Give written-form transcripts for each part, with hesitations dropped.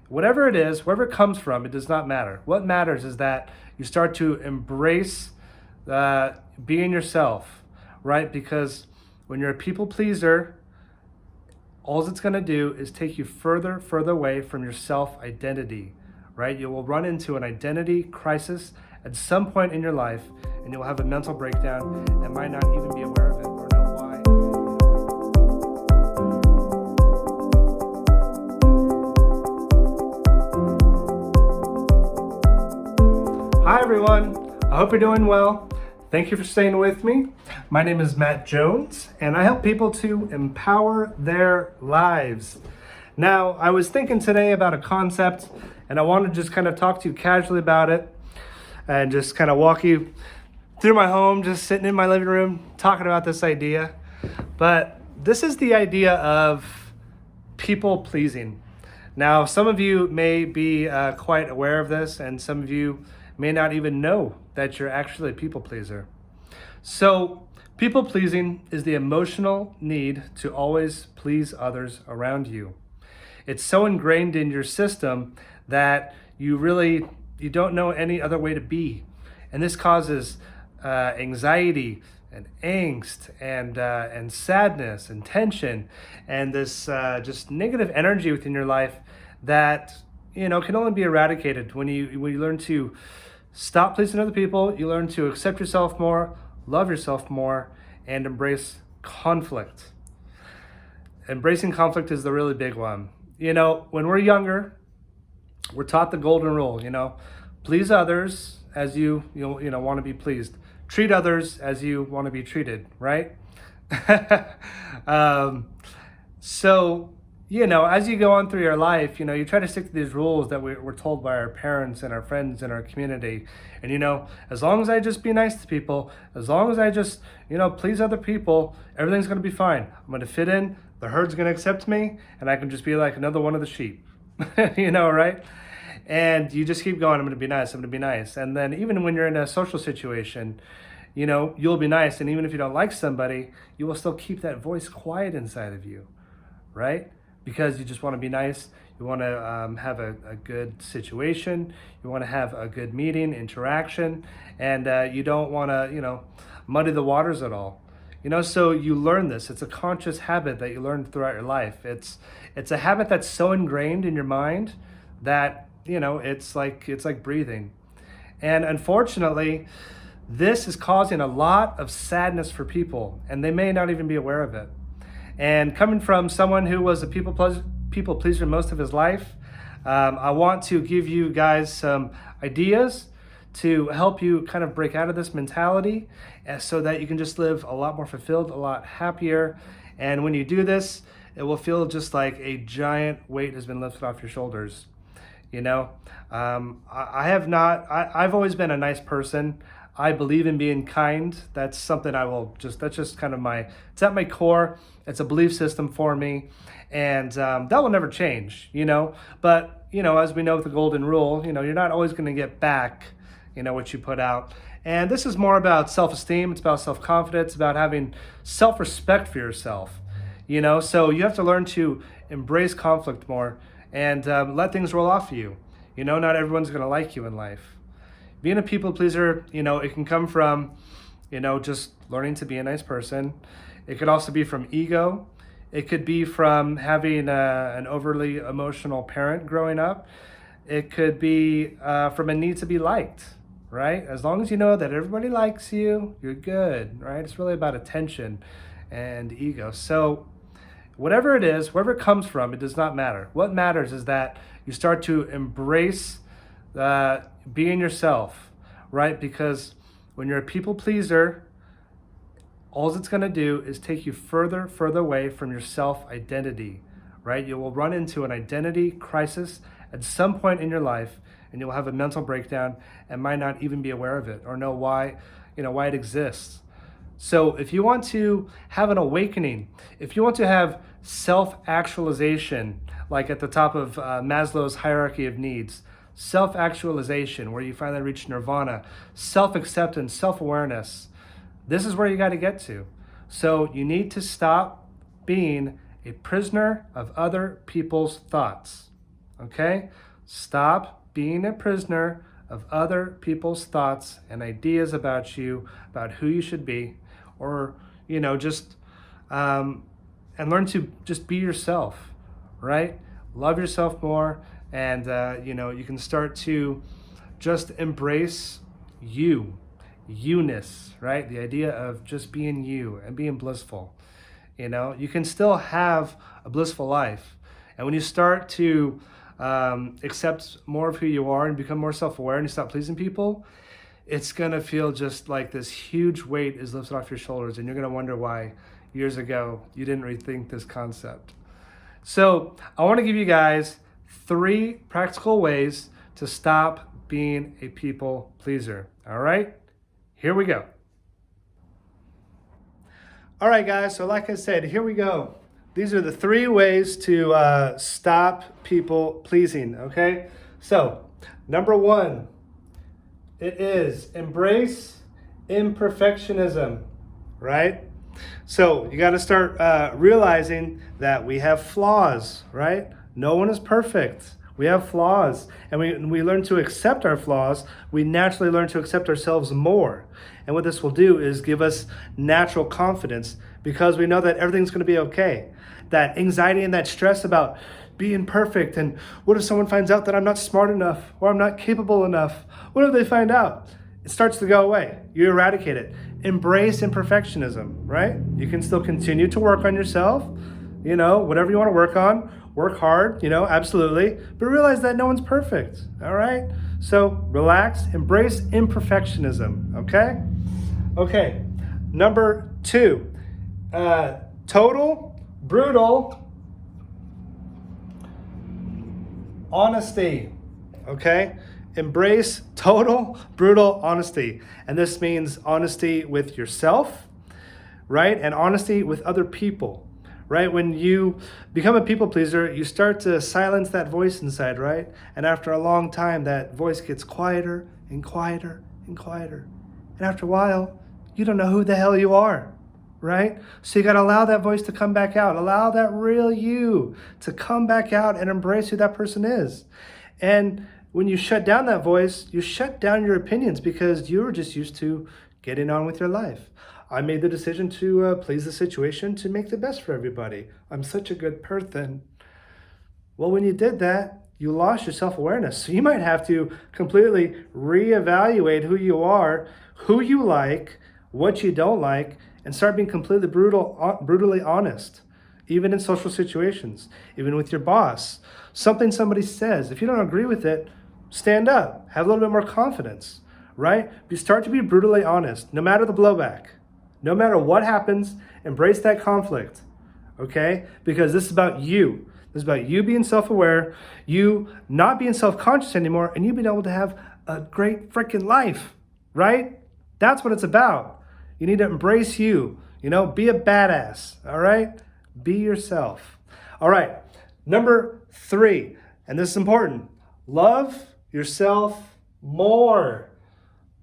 whatever it is, wherever it comes from, it does not matter. What matters is that you start to embrace being yourself, right? Because when you're a people pleaser, all it's going to do is take you further away from your self-identity, right? You will run into an identity crisis at some point in your life, and you'll have a mental breakdown and might not even be aware of it or know why. Hi everyone, I hope you're doing well. Thank you for staying with me. My name is Matt Jones, and I help people to empower their lives. Now, I was thinking today about a concept, and I want to just kind of talk to you casually about it and just kind of walk you through my home, just sitting in my living room, talking about this idea. But this is the idea of people pleasing. Now, some of you may be quite aware of this, and some of you may not even know that you're actually a people pleaser. So, people pleasing is the emotional need to always please others around you. It's so ingrained in your system that you don't know any other way to be. And this causes anxiety and angst and sadness and tension and this just negative energy within your life that can only be eradicated when you learn to stop pleasing other people. You learn to accept yourself more, love yourself more, and embrace conflict. Embracing conflict is the really big one. When we're younger, we're taught the golden rule, please others as you want to be pleased. Treat others as you want to be treated, right? So, as you go on through your life, you try to stick to these rules that we're told by our parents and our friends and our community. And, as long as I just be nice to people, as long as I just, please other people, everything's going to be fine. I'm going to fit in, the herd's going to accept me, and I can just be like another one of the sheep, right? And you just keep going, I'm going to be nice, I'm going to be nice. And then even when you're in a social situation, you'll be nice. And even if you don't like somebody, you will still keep that voice quiet inside of you, right? Because you just want to be nice. You want to have a good situation. You want to have a good meeting, interaction. And you don't want to, muddy the waters at all. So you learn this. It's a conscious habit that you learn throughout your life. It's a habit that's so ingrained in your mind that, it's like breathing. And unfortunately, this is causing a lot of sadness for people, and they may not even be aware of it. And coming from someone who was a people pleaser most of his life, I want to give you guys some ideas to help you kind of break out of this mentality so that you can just live a lot more fulfilled, a lot happier. And when you do this, it will feel just like a giant weight has been lifted off your shoulders. I've always been a nice person. I believe in being kind. That's something that's just kind of it's at my core. It's a belief system for me. And that will never change, But, as we know with the golden rule, you're not always going to get back, what you put out. And this is more about self-esteem. It's about self-confidence, about having self-respect for yourself, So you have to learn to embrace conflict more and let things roll off of you. Not everyone's going to like you in life. Being a people pleaser, it can come from, just learning to be a nice person. It could also be from ego. It could be from having an overly emotional parent growing up. It could be from a need to be liked, right? As long as you know that everybody likes you, you're good, right? It's really about attention and ego. So whatever it is, wherever it comes from, it does not matter. What matters is that you start to embrace being yourself, right? Because when you're a people pleaser, all it's going to do is take you further away from your self-identity, right? You will run into an identity crisis at some point in your life, and you'll have a mental breakdown and might not even be aware of it or know why it exists. So if you want to have an awakening, if you want to have self-actualization, like at the top of Maslow's hierarchy of needs, self-actualization, where you finally reach nirvana, self-acceptance, self-awareness, this is where you got to get to. So you need to stop being a prisoner of other people's thoughts. Okay? Stop being a prisoner of other people's thoughts and ideas about you, about who you should be, or, just, and learn to just be yourself, right? Love yourself more, and, you can start to just embrace you-ness, right? The idea of just being you and being blissful. You can still have a blissful life. And when you start to accept more of who you are and become more self-aware and you stop pleasing people, it's going to feel just like this huge weight is lifted off your shoulders, and you're going to wonder why years ago you didn't rethink this concept. So I want to give you guys 3 practical ways to stop being a people pleaser. All right, here we go. All right, guys, so like I said, here we go. These are the 3 ways to stop people pleasing, okay? So, number 1, it is embrace imperfectionism, right? So, you got to start realizing that we have flaws, right? No one is perfect. We have flaws, and when we learn to accept our flaws, we naturally learn to accept ourselves more. And what this will do is give us natural confidence, because we know that everything's going to be okay. That anxiety and that stress about being perfect, and what if someone finds out that I'm not smart enough or I'm not capable enough? What if they find out? It starts to go away. You eradicate it. Embrace imperfectionism, right? You can still continue to work on yourself, whatever you want to work on. Work hard, absolutely, but realize that no one's perfect, all right? So relax, embrace imperfectionism, okay? Okay, number 2, total, brutal honesty, okay? Embrace total, brutal honesty. And this means honesty with yourself, right? And honesty with other people. Right? When you become a people pleaser, you start to silence that voice inside, right? And after a long time, that voice gets quieter and quieter and quieter. And after a while, you don't know who the hell you are, right? So you got to allow that voice to come back out. Allow that real you to come back out and embrace who that person is. And when you shut down that voice, you shut down your opinions, because you were just used to getting on with your life. I made the decision to please the situation, to make the best for everybody. I'm such a good person. Well, when you did that, you lost your self-awareness. So you might have to completely reevaluate who you are, who you like, what you don't like, and start being completely brutally honest, even in social situations, even with your boss. Something somebody says, if you don't agree with it, stand up, have a little bit more confidence, right? You start to be brutally honest, no matter the blowback. No matter what happens, embrace that conflict, okay? Because this is about you. This is about you being self-aware, you not being self-conscious anymore, and you being able to have a great freaking life, right? That's what it's about. You need to embrace you, be a badass, all right? Be yourself. All right, number 3, and this is important. Love yourself more.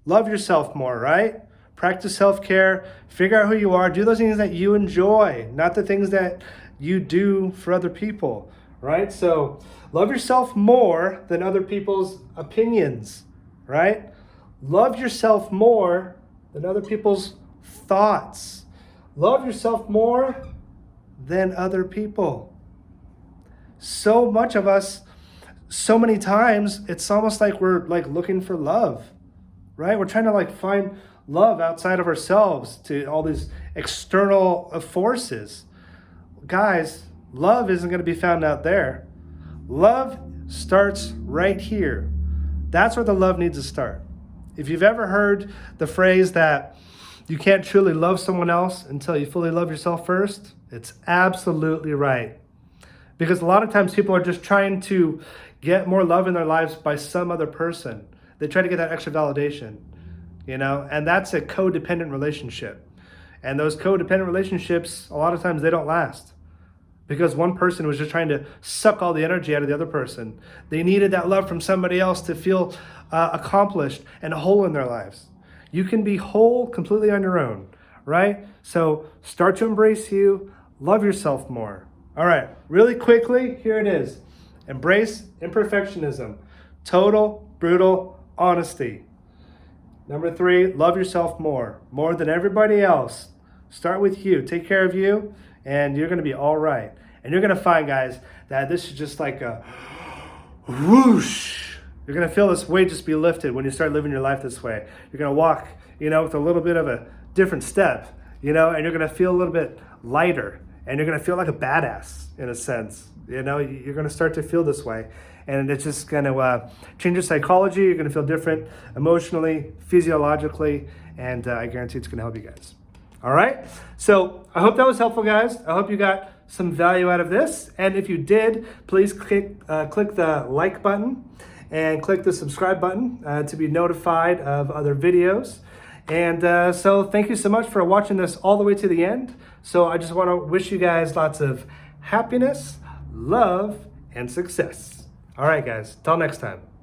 Love yourself more, right? Practice self-care, figure out who you are, do those things that you enjoy, not the things that you do for other people, right? So love yourself more than other people's opinions, right? Love yourself more than other people's thoughts. Love yourself more than other people. So much of us, so many times, it's almost like we're looking for love, right? We're trying to find love outside of ourselves to all these external forces. Guys, love isn't going to be found out there. Love starts right here. That's where the love needs to start. If you've ever heard the phrase that you can't truly love someone else until you fully love yourself first, it's absolutely right. Because a lot of times people are just trying to get more love in their lives by some other person. They try to get that extra validation. And that's a codependent relationship. And those codependent relationships, a lot of times they don't last, because one person was just trying to suck all the energy out of the other person. They needed that love from somebody else to feel accomplished and whole in their lives. You can be whole completely on your own, right? So start to embrace you, love yourself more. All right, really quickly, here it is. Embrace imperfectionism. Total, brutal honesty. Number 3, love yourself more than everybody else. Start with you. Take care of you, and you're going to be all right. And you're going to find, guys, that this is just like a whoosh. You're going to feel this weight just be lifted when you start living your life this way. You're going to walk, with a little bit of a different step, and you're going to feel a little bit lighter, and you're going to feel like a badass in a sense. You're going to start to feel this way. And it's just going to change your psychology. You're going to feel different emotionally, physiologically, and I guarantee it's going to help you guys. All right? So I hope that was helpful, guys. I hope you got some value out of this. And if you did, please click the like button and click the subscribe button to be notified of other videos. And so thank you so much for watching this all the way to the end. So I just want to wish you guys lots of happiness, love, and success. All right, guys. Till next time.